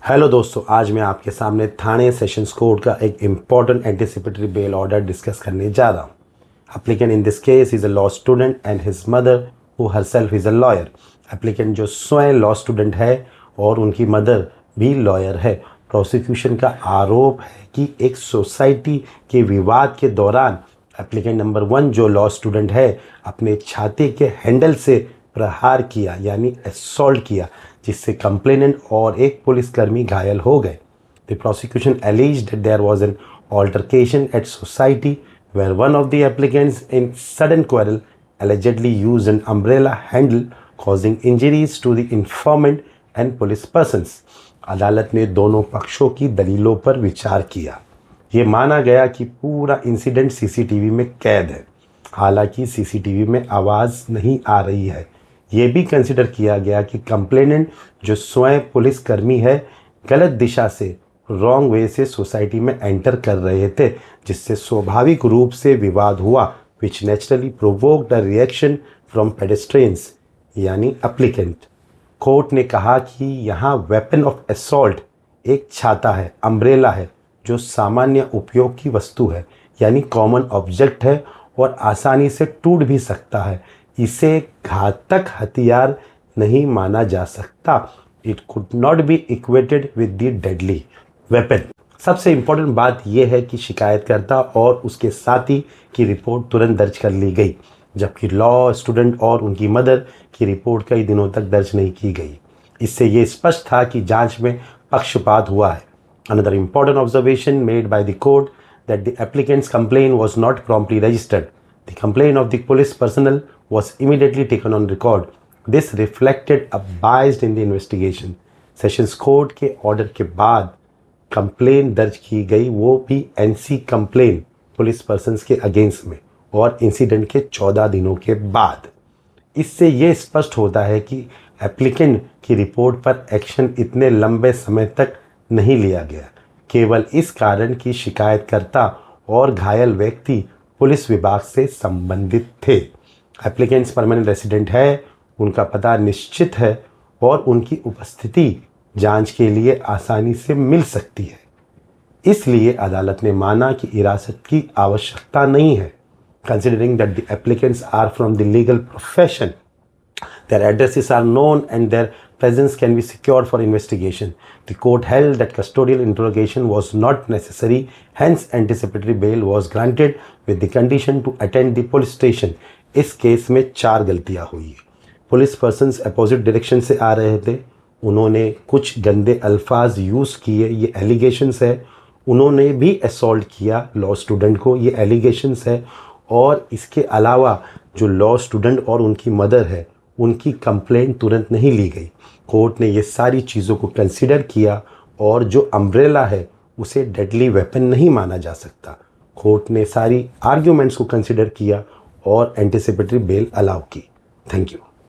Hello दोस्तों, आज मैं आपके सामने थाने सेशंस कोर्ट का एक important anticipatory bail order discuss करने जा रहा हूँ। Applicant in this case is a law student and his mother who herself is a lawyer. Applicant जो स्वयं लॉ स्टूडेंट है और उनकी मदर भी लॉयर है। प्रोसिक्यूशन का आरोप है कि एक सोसाइटी के विवाद के दौरान एप्लीकेंट नंबर 1 जो लॉ स्टूडेंट है अपने छाती के हैंडल से प्रहार किया यानी असॉल्ट किया, जिससे कंप्लेनेंट और एक पुलिसकर्मी घायल हो गए। The prosecution alleged that there was an altercation at society where one of the applicants in sudden quarrel allegedly used an umbrella handle causing injuries to the informant and police persons. अदालत ने दोनों पक्षों की दलीलों पर विचार किया। ये माना गया कि पूरा इंसिडेंट सीसीटीवी में कैद है। हालांकि सीसीटीवी में आवाज़ नहीं आ रही है। ये भी कंसिडर किया गया कि कंप्लेनेंट जो स्वयं पुलिसकर्मी है गलत दिशा से रॉन्ग वे से सोसाइटी में एंटर कर रहे थे, जिससे स्वाभाविक रूप से विवाद हुआ, which naturally provoked a reaction from pedestrians यानी एप्लीकेंट। कोर्ट ने कहा कि यहाँ वेपन ऑफ असॉल्ट एक छाता है, अम्ब्रेला है, जो सामान्य उपयोग की वस्तु है यानी कॉमन ऑब्जेक्ट है और आसानी से टूट भी सकता है। इसे घातक हथियार नहीं माना जा सकता। It could not be equated with the deadly weapon. सबसे इम्पोर्टेंट बात यह है कि शिकायतकर्ता और उसके साथी की रिपोर्ट तुरंत दर्ज कर ली गई, जबकि लॉ स्टूडेंट और उनकी मदर की रिपोर्ट कई दिनों तक दर्ज नहीं की गई। इससे ये स्पष्ट था कि जांच में पक्षपात हुआ है। Another important observation made by the court that the applicant's complaint was not promptly registered. The complaint of the police personnel was immediately taken on record. This reflected a bias in the investigation. Sessions Court के order के बाद complain दर्ज की गई, वो भी NC complain police persons के against में, और इंसिडेंट के 14 दिनों के बाद। इससे ये स्पष्ट होता है कि एप्लीकेंट की रिपोर्ट पर एक्शन इतने लंबे समय तक नहीं लिया गया, केवल इस कारण कि शिकायतकर्ता और घायल व्यक्ति पुलिस विभाग से संबंधित थे। एप्लीकेंट्स परमानेंट रेसिडेंट है, उनका पता निश्चित है और उनकी उपस्थिति जांच के लिए आसानी से मिल सकती है। इसलिए अदालत ने माना कि हिरासत की आवश्यकता नहीं है। Considering that the applicants are from the legal profession, their addresses are known and their presence can be secured for investigation. The court held that custodial interrogation was not necessary, hence anticipatory bail was granted with the condition to attend the police station. इस case में 4 गलतियां हुई। Police persons opposite direction से आ रहे थे, उन्होंने कुछ गंदे अल्फाज यूज़ किए, ये एलिगेशंस है। उन्होंने भी असॉल्ट किया लॉ स्टूडेंट को, ये एलिगेशंस है। और इसके अलावा जो लॉ स्टूडेंट और उनकी मदर है, उनकी कंप्लेंट तुरंत नहीं ली गई। कोर्ट ने ये सारी चीज़ों को कंसिडर किया और जो अम्ब्रेला है उसे डेडली वेपन नहीं माना जा सकता। कोर्ट ने सारी आर्ग्यूमेंट्स को कंसिडर किया और एंटिसिपेटरी बेल अलाउ की। Thank you.